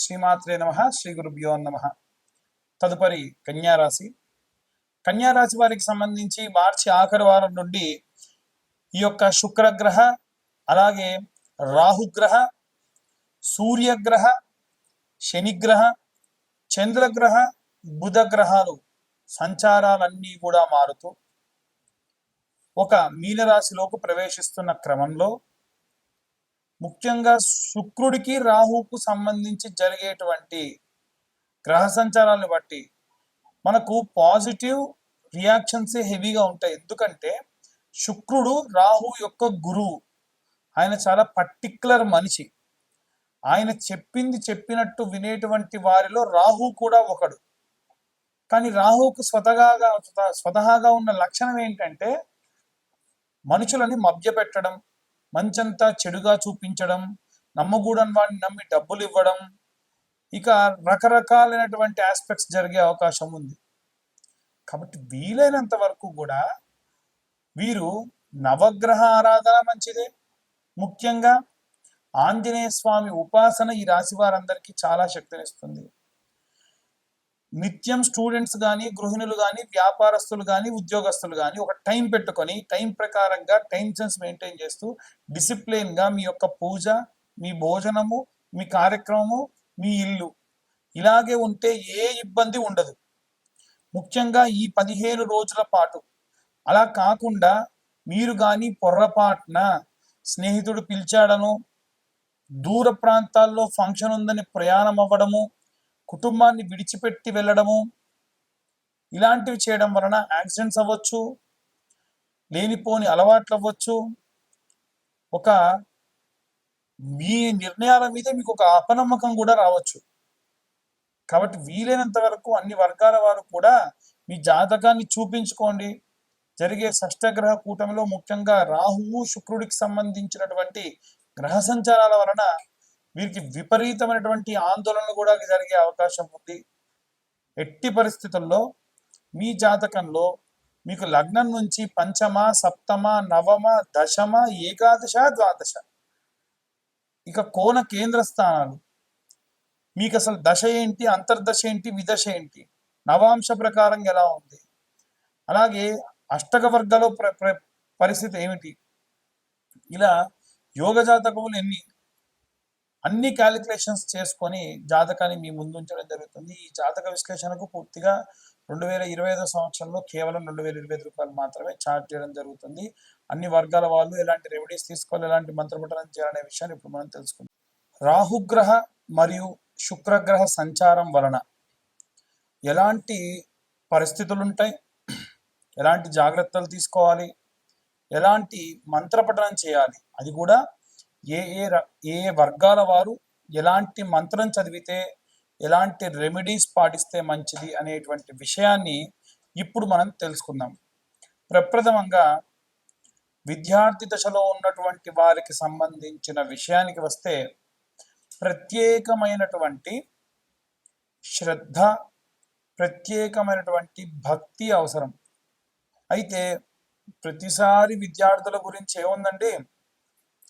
శ్రీమాత్రే నమః. శ్రీ గురుభ్యో నమః. తదుపరి కన్యారాశి. కన్యారాశి వారికి సంబంధించి మార్చి ఆఖరి వారం నుండి ఈ యొక్క శుక్రగ్రహ, అలాగే రాహుగ్రహ, సూర్యగ్రహ, శనిగ్రహ, చంద్రగ్రహ, బుధగ్రహాలు సంచారాలన్నీ కూడా మారుతూ ఒక మీనరాశిలోకి ప్రవేశిస్తున్న క్రమంలో ముఖ్యంగా శుక్రుడికి రాహుకు సంబంధించి జరిగేటువంటి గ్రహ సంచారాలను బట్టి మనకు పాజిటివ్ రియాక్షన్స్ హెవీగా ఉంటాయి. ఎందుకంటే శుక్రుడు రాహు యొక్క గురువు. ఆయన చాలా పర్టిక్యులర్ మనిషి. ఆయన చెప్పింది చెప్పినట్టు వినేటువంటి వారిలో రాహు కూడా ఒకడు. కానీ రాహుకు స్వతహాగా ఉన్న లక్షణం ఏంటంటే మనుషులని మభ్యపెట్టడం, మంచంతా చెడుగా చూపించడం, నమ్మకూడని వాడిని నమ్మి డబ్బులు ఇవ్వడం, ఇక రకరకాలైనటువంటి ఆస్పెక్ట్స్ జరిగే అవకాశం ఉంది. కాబట్టి వీలైనంత వరకు కూడా వీరు నవగ్రహ ఆరాధన మంచిదే. ముఖ్యంగా ఆంజనేయ స్వామి ఉపాసన ఈ రాశి వారందరికీ చాలా శక్తినిస్తుంది. నిత్యం స్టూడెంట్స్ కానీ, గృహిణులు కానీ, వ్యాపారస్తులు కానీ, ఉద్యోగస్తులు కానీ ఒక టైం పెట్టుకొని టైం ప్రకారంగా టైం సెన్స్ మెయింటైన్ చేస్తూ డిసిప్లిన్గా మీ యొక్క పూజ, మీ భోజనము, మీ కార్యక్రమము, మీ ఇల్లు ఇలాగే ఉంటే ఏ ఇబ్బంది ఉండదు. ముఖ్యంగా ఈ 15 రోజుల పాటు. అలా కాకుండా మీరు కానీ పొర్రపాటున స్నేహితుడు పిలిచాడను, దూర ప్రాంతాల్లో ఫంక్షన్ ఉందని ప్రయాణం అవ్వడము, కుటుంబాన్ని విడిచిపెట్టి వెళ్ళడము, ఇలాంటివి చేయడం వలన యాక్సిడెంట్స్ అవ్వచ్చు, లేనిపోని అలవాట్లు అవ్వచ్చు. ఒక మీ నిర్ణయాల మీద మీకు ఒక అపనమ్మకం కూడా రావచ్చు. కాబట్టి వీలైనంత వరకు అన్ని వర్గాల వారు కూడా మీ జాతకాన్ని చూపించుకోండి. జరిగే షష్టగ్రహ కూటమిలో ముఖ్యంగా రాహువు శుక్రుడికి సంబంధించినటువంటి గ్రహ సంచారాల వలన వీరికి విపరీతమైనటువంటి ఆందోళనలు కూడా జరిగే అవకాశం ఉంది. ఎట్టి పరిస్థితుల్లో మీ జాతకంలో మీకు లగ్నం నుంచి పంచమ, సప్తమ, నవమ, దశమ, ఏకాదశ, ద్వాదశ ఇక కోణ కేంద్ర స్థానాలు, మీకు అసలు దశ ఏంటి, అంతర్దశ ఏంటి, విదశ ఏంటి, నవాంశ ప్రకారం ఎలా ఉంది, అలాగే అష్టక వర్గాల పరిస్థితి ఏమిటి, ఇలా యోగ జాతకములు అన్ని క్యాలిక్యులేషన్స్ చేసుకొని జాతకాన్ని మీ ముందు ఉంచడం జరుగుతుంది. ఈ జాతక విశ్లేషణకు పూర్తిగా 2025 సంవత్సరంలో కేవలం 2025 రూపాయలు మాత్రమే ఛార్జ్ చేయడం జరుగుతుంది. అన్ని వర్గాల వాళ్ళు ఎలాంటి రెమెడీస్ తీసుకోవాలి, ఎలాంటి మంత్రపఠనం చేయాలనే విషయాన్ని ఇప్పుడు మనం తెలుసుకుందాం. రాహుగ్రహ మరియు శుక్రగ్రహ సంచారం వలన ఎలాంటి పరిస్థితులు ఉంటాయి, ఎలాంటి జాగ్రత్తలు తీసుకోవాలి, ఎలాంటి మంత్రపఠనం చేయాలి, అది కూడా ఏ వర్గాల వారు ఎలాంటి మంత్రం చదివితే ఎలాంటి రెమెడీస్ పాటిస్తే మంచిది అనేటువంటి విషయాన్ని ఇప్పుడు మనం తెలుసుకుందాం. ప్రప్రథమంగా విద్యార్థి దశలో ఉన్నటువంటి వారికి సంబంధించిన విషయానికి వస్తే ప్రత్యేకమైనటువంటి శ్రద్ధ, ప్రత్యేకమైనటువంటి భక్తి అవసరం. అయితే ప్రతిసారి విద్యార్థుల గురించి ఏముందండి,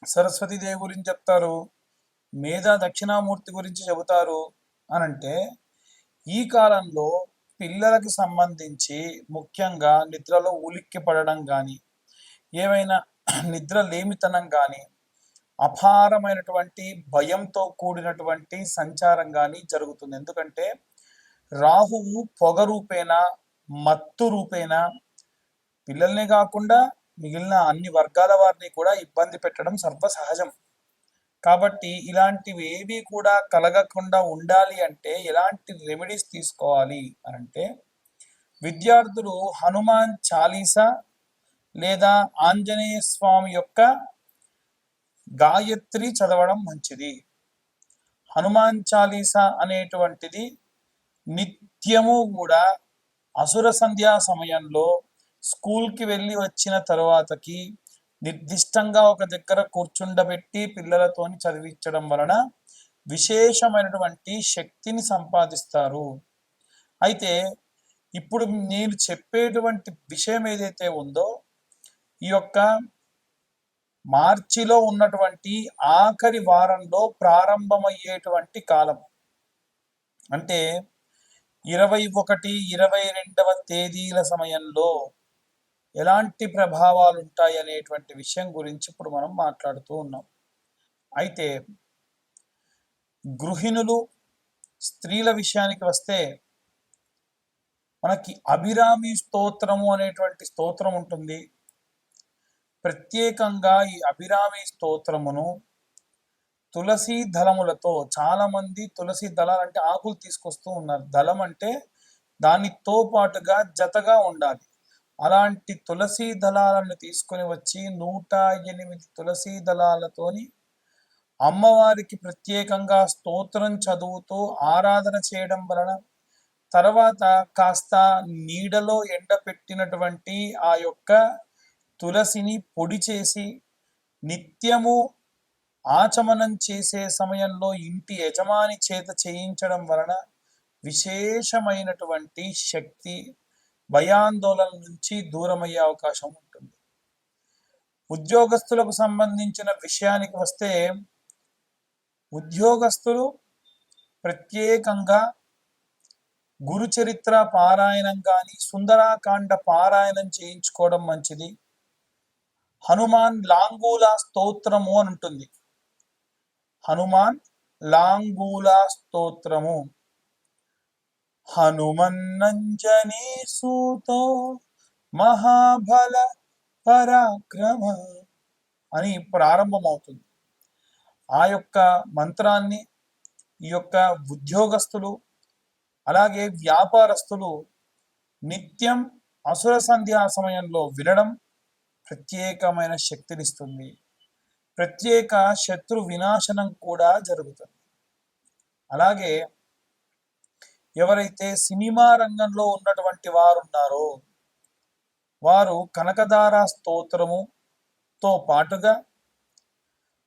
సరస్వతీదేవి గురించి చెప్తారు, మేధా దక్షిణామూర్తి గురించి చెబుతారు అని అంటే ఈ కాలంలో పిల్లలకి సంబంధించి ముఖ్యంగా నిద్రలో ఉలిక్కి పడడం కానీ, ఏమైనా నిద్ర లేమితనం కానీ, అపారమైనటువంటి భయంతో కూడినటువంటి సంచారం కానీ జరుగుతుంది. ఎందుకంటే రాహువు పొగ రూపేణ, మత్తు రూపేణ పిల్లల్నే కాకుండా మిగిలిన అన్ని వర్గాల వారిని కూడా ఇబ్బంది పెట్టడం సర్వసహజం. కాబట్టి ఇలాంటివి ఏవి కూడా కలగకుండా ఉండాలి అంటే ఎలాంటి రెమెడీస్ తీసుకోవాలి అని అంటే విద్యార్థులు హనుమాన్ చాలీసా లేదా ఆంజనేయ స్వామి యొక్క గాయత్రి చదవడం మంచిది. హనుమాన్ చాలీసా అనేటువంటిది నిత్యము కూడా అసుర సంధ్యా సమయంలో స్కూల్కి వెళ్ళి వచ్చిన తర్వాతకి నిర్దిష్టంగా ఒక దగ్గర కూర్చుండబెట్టి పిల్లలతోని చదివించడం వలన విశేషమైనటువంటి శక్తిని సంపాదిస్తారు. అయితే ఇప్పుడు నేను చెప్పేటువంటి విషయం ఏదైతే ఉందో ఈ యొక్క మార్చిలో ఉన్నటువంటి ఆఖరి వారంలో ప్రారంభమయ్యేటువంటి కాలం. అంటే 21, 22వ తేదీల సమయంలో ఎలాంటి ప్రభావాలు ఉంటాయి అనేటువంటి విషయం గురించి ఇప్పుడు మనం మాట్లాడుతూ ఉన్నాం. అయితే గృహిణులు, స్త్రీల విషయానికి వస్తే మనకి అభిరామి స్తోత్రము అనేటువంటి స్తోత్రం ఉంటుంది. ప్రత్యేకంగా ఈ అభిరామి స్తోత్రమును తులసి దళములతో, చాలా మంది తులసి దళాలు అంటే ఆకులు తీసుకొస్తూ ఉన్నారు. దళం అంటే దానితో పాటుగా జతగా ఉండాలి. అలాంటి తులసి దళాలను తీసుకొని వచ్చి 108 తులసి దళాలతోని అమ్మవారికి ప్రత్యేకంగా స్తోత్రం చదువుతూ ఆరాధన చేయడం వలన, తర్వాత కాస్త నీడలో ఎండపెట్టినటువంటి ఆ యొక్క తులసిని పొడి చేసి నిత్యము ఆచమనం చేసే సమయంలో ఇంటి యజమాని చేత చేయించడం వలన విశేషమైనటువంటి శక్తి, భయాందోళన నుంచి దూరమయ్యే అవకాశం ఉంటుంది. ఉద్యోగస్తులకు సంబంధించిన విషయానికి వస్తే ఉద్యోగస్తులు ప్రత్యేకంగా గురుచరిత్ర పారాయణం కానీ, సుందరాకాండ పారాయణం చేయించుకోవడం మంచిది. హనుమాన్ లాంగూల స్తోత్రము అని ఉంటుంది. హనుమాన్ లాంగూల స్తోత్రము. హనుమన్నంజనీ సూతో మహాబల పరాక్రమ అని ప్రారంభమవుతుంది. ఆ యొక్క మంత్రాన్ని ఈ యొక్క ఉద్యోగస్తులు అలాగే వ్యాపారస్తులు నిత్యం అసుర సంధ్యా సమయంలో వినడం ప్రత్యేకమైన శక్తినిస్తుంది. ప్రత్యేక శత్రు వినాశనం కూడా జరుగుతుంది. అలాగే ఎవరైతే సినిమా రంగంలో ఉన్నటువంటి వారు ఉన్నారో వారు కనకదార స్తోత్రముతో పాటుగా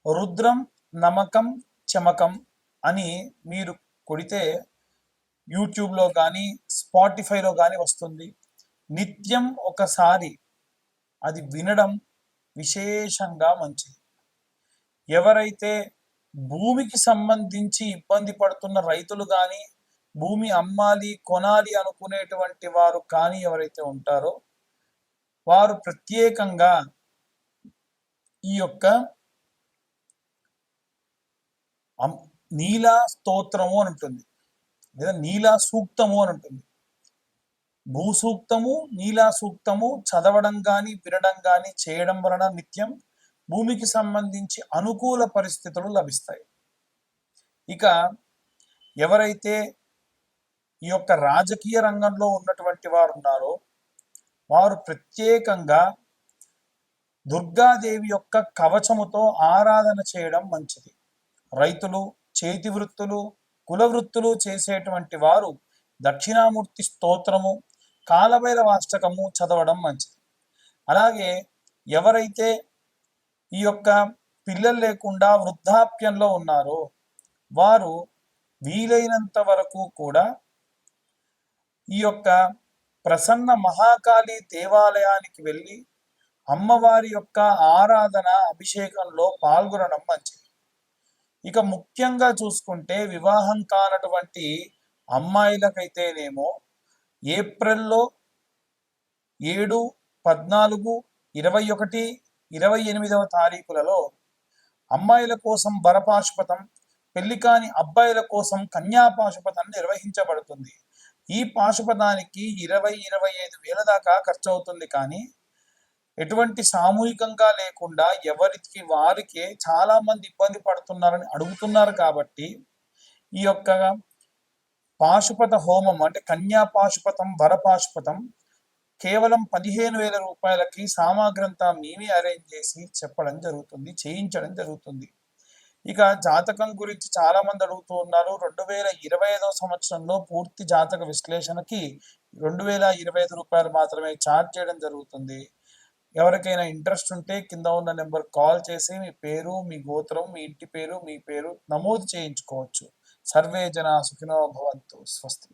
రుద్రం నమకం చమకం అని మీరు కొడితే యూట్యూబ్లో కానీ స్పాటిఫైలో కానీ వస్తుంది. నిత్యం ఒకసారి అది వినడం విశేషంగా మంచిది. ఎవరైతే భూమికి సంబంధించి ఇబ్బంది పడుతున్న రైతులు కానీ, భూమి అమ్మాలి కొనాలి అనుకునేటువంటి వారు కానీ ఎవరైతే ఉంటారో వారు ప్రత్యేకంగా ఈ యొక్క నీలా స్తోత్రము అని ఉంటుంది, లేదా నీలా సూక్తము అని ఉంటుంది. భూసూక్తము, నీలా సూక్తము చదవడం కానీ వినడం కానీ చేయడం వలన నిత్యం భూమికి సంబంధించి అనుకూల పరిస్థితులు లభిస్తాయి. ఇక ఎవరైతే ఈ యొక్క రాజకీయ రంగంలో ఉన్నటువంటి వారు ఉన్నారో వారు ప్రత్యేకంగా దుర్గాదేవి యొక్క కవచముతో ఆరాధన చేయడం మంచిది. రైతులు, చేతి వృత్తులు, కుల వృత్తులు చేసేటువంటి వారు దక్షిణామూర్తి స్తోత్రము, కాలభైరవాష్టకము చదవడం మంచిది. అలాగే ఎవరైతే ఈ యొక్క పిల్లలు లేకుండా వృద్ధాప్యంలో ఉన్నారో వారు వీలైనంత వరకు కూడా ఈ యొక్క ప్రసన్న మహాకాళి దేవాలయానికి వెళ్ళి అమ్మవారి యొక్క ఆరాధన, అభిషేకంలో పాల్గొనడం మంచిది. ఇక ముఖ్యంగా చూసుకుంటే వివాహం కానటువంటి అమ్మాయిలకైతేనేమో ఏప్రిల్లో 7, 14, 21, 28వ తారీఖులలో అమ్మాయిల కోసం వరపాశుపతం, పెళ్లి కాని అబ్బాయిల కోసం కన్యాపాశుపతం నిర్వహించబడుతుంది. ఈ పాశుపతానికి 20-25 వేల దాకా ఖర్చు అవుతుంది. కానీ ఎటువంటి సామూహికంగా లేకుండా ఎవరికి వారికే చాలా మంది ఇబ్బంది పడుతున్నారని అడుగుతున్నారు. కాబట్టి ఈ యొక్క పాశుపత హోమం అంటే కన్యా పాశుపతం, వరపాశుపతం కేవలం 15,000 రూపాయలకి సామాగ్రంతా మేమే అరేంజ్ చేసి చెప్పడం జరుగుతుంది, చేయించడం జరుగుతుంది. ఇక జాతకం గురించి చాలా మంది అడుగుతూ ఉన్నారు. 2025వ సంవత్సరంలో పూర్తి జాతక విశ్లేషణకి 2025 రూపాయలు మాత్రమే ఛార్జ్ చేయడం జరుగుతుంది. ఎవరికైనా ఇంట్రెస్ట్ ఉంటే కింద ఉన్న నెంబర్ కాల్ చేసి మీ పేరు, మీ గోత్రం, మీ ఇంటి పేరు, మీ పేరు నమోదు చేయించుకోవచ్చు. సర్వే జనా సుఖినో భవంతు. స్వస్తి.